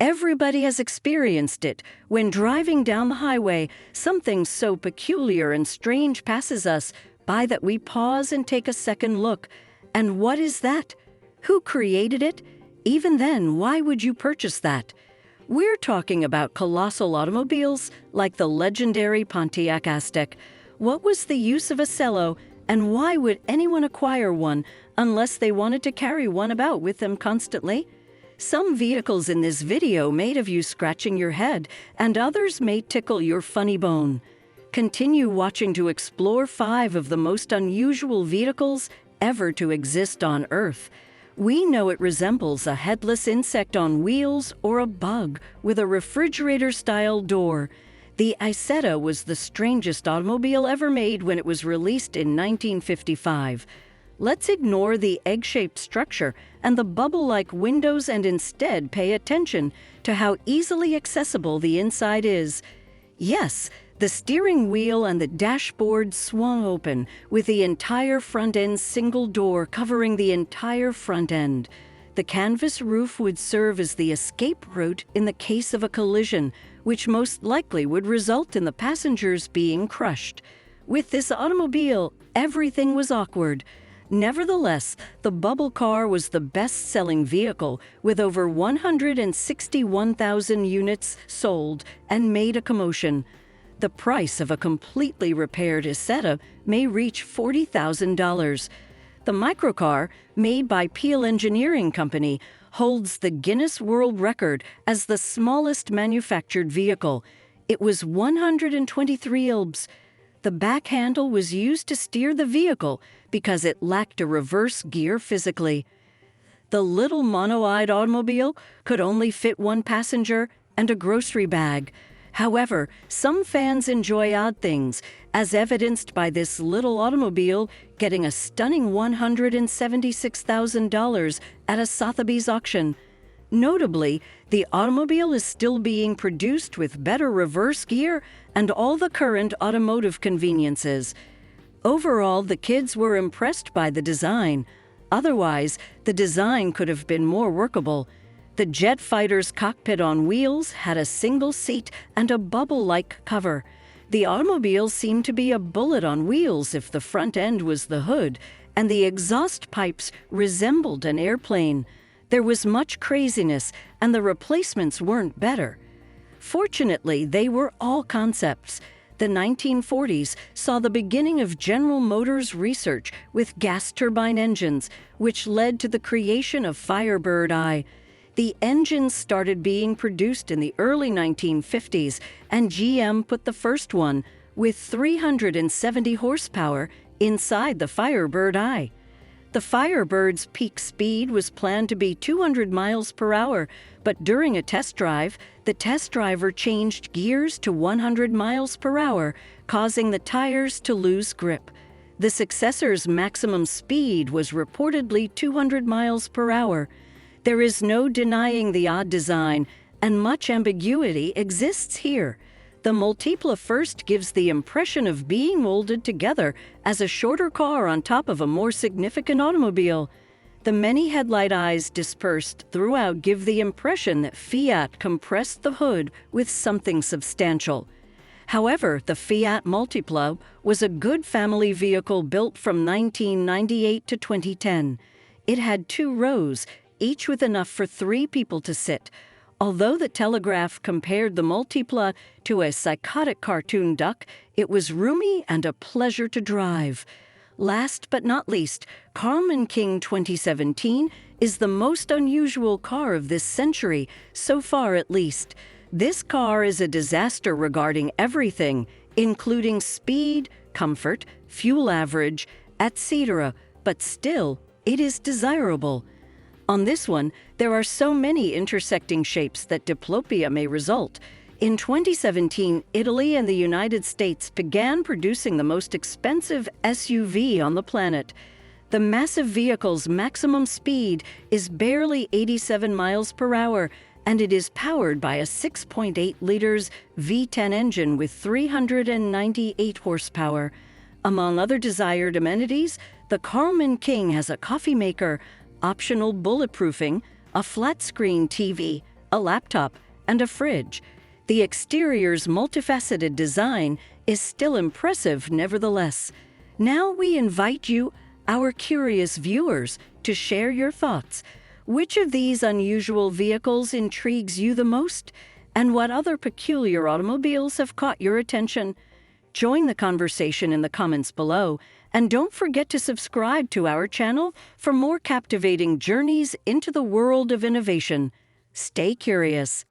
Everybody has experienced it. When driving down the highway, something so peculiar and strange passes us by that we pause and take a second look. And what is that? Who created it? Even then, why would you purchase that? We're talking about colossal automobiles like the legendary Pontiac Aztek. What was the use of a cello, and why would anyone acquire one unless they wanted to carry one about with them constantly? Some vehicles in this video may have you scratching your head, and others may tickle your funny bone. Continue watching to explore 5 of the most unusual vehicles ever to exist on Earth. We know it resembles a headless insect on wheels or a bug with a refrigerator-style door. The Isetta was the strangest automobile ever made when it was released in 1955. Let's ignore the egg-shaped structure and the bubble-like windows and instead pay attention to how easily accessible the inside is. Yes, the steering wheel and the dashboard swung open, with the entire front end single door covering the entire front end. The canvas roof would serve as the escape route in the case of a collision, which most likely would result in the passengers being crushed. With this automobile, everything was awkward. Nevertheless, the bubble car was the best-selling vehicle, with over 161,000 units sold and made a commotion. The price of a completely repaired Isetta may reach $40,000. The microcar, made by Peel Engineering Company, holds the Guinness World Record as the smallest manufactured vehicle. It was 123 lbs. The back handle was used to steer the vehicle because it lacked a reverse gear physically. The little mono-eyed automobile could only fit 1 passenger and a grocery bag. However, some fans enjoy odd things, as evidenced by this little automobile getting a stunning $176,000 at a Sotheby's auction. Notably, the automobile is still being produced with better reverse gear and all the current automotive conveniences. Overall, the kids were impressed by the design. Otherwise, the design could have been more workable. The jet fighter's cockpit on wheels had a single seat and a bubble-like cover. The automobile seemed to be a bullet on wheels if the front end was the hood, and the exhaust pipes resembled an airplane. There was much craziness, and the replacements weren't better. Fortunately, they were all concepts. The 1940s saw the beginning of General Motors research with gas turbine engines, which led to the creation of Firebird I. The engines started being produced in the early 1950s, and GM put the first one, with 370 horsepower, inside the Firebird I. The Firebird's peak speed was planned to be 200 miles per hour, but during a test drive, the test driver changed gears to 100 miles per hour, causing the tires to lose grip. The successor's maximum speed was reportedly 200 miles per hour. There is no denying the odd design, and much ambiguity exists here. The Multipla first gives the impression of being molded together as a shorter car on top of a more significant automobile. The many headlight eyes dispersed throughout give the impression that Fiat compressed the hood with something substantial. However, the Fiat Multipla was a good family vehicle built from 1998 to 2010. It had 2 rows, each with enough for 3 people to sit. Although the Telegraph compared the Multipla to a psychotic cartoon duck, it was roomy and a pleasure to drive. Last but not least, Carlman King 2017 is the most unusual car of this century, so far at least. This car is a disaster regarding everything, including speed, comfort, fuel average, etc., but still, it is desirable. On this one, there are so many intersecting shapes that diplopia may result. In 2017, Italy and the United States began producing the most expensive SUV on the planet. The massive vehicle's maximum speed is barely 87 miles per hour, and it is powered by a 6.8 liters V10 engine with 398 horsepower. Among other desired amenities, the Carlman King has a coffee maker, optional bulletproofing, a flat-screen TV, a laptop, and a fridge. The exterior's multifaceted design is still impressive nevertheless. Now we invite you, our curious viewers, to share your thoughts. Which of these unusual vehicles intrigues you the most? And what other peculiar automobiles have caught your attention? Join the conversation in the comments below, and don't forget to subscribe to our channel for more captivating journeys into the world of innovation. Stay curious.